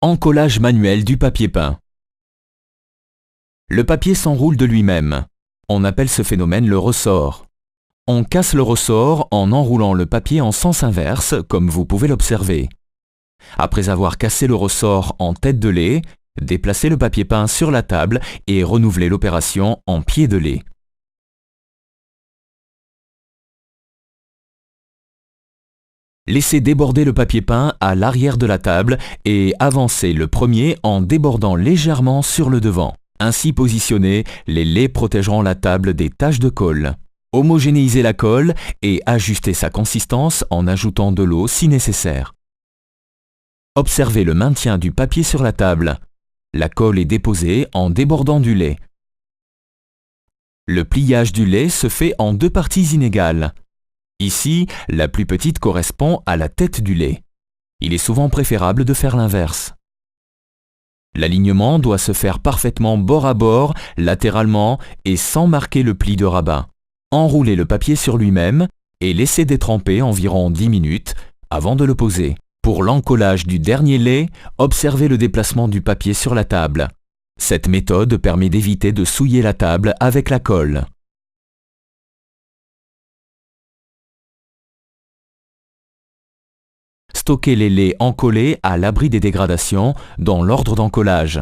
Encollage manuel du papier peint. Le papier s'enroule de lui-même. On appelle ce phénomène le ressort. On casse le ressort en enroulant le papier en sens inverse, comme vous pouvez l'observer. Après avoir cassé le ressort en tête de lait, déplacez le papier peint sur la table et renouvelez l'opération en pied de lait. Laissez déborder le papier peint à l'arrière de la table et avancez le premier en débordant légèrement sur le devant. Ainsi positionnés, les laits protégeront la table des taches de colle. Homogénéisez la colle et ajustez sa consistance en ajoutant de l'eau si nécessaire. Observez le maintien du papier sur la table. La colle est déposée en débordant du lait. Le pliage du lait se fait en deux parties inégales. Ici, la plus petite correspond à la tête du lait. Il est souvent préférable de faire l'inverse. L'alignement doit se faire parfaitement bord à bord, latéralement et sans marquer le pli de rabat. Enroulez le papier sur lui-même et laissez détremper environ 10 minutes avant de le poser. Pour l'encollage du dernier lait, observez le déplacement du papier sur la table. Cette méthode permet d'éviter de souiller la table avec la colle. Stockez les laits encollés à l'abri des dégradations dans l'ordre d'encollage.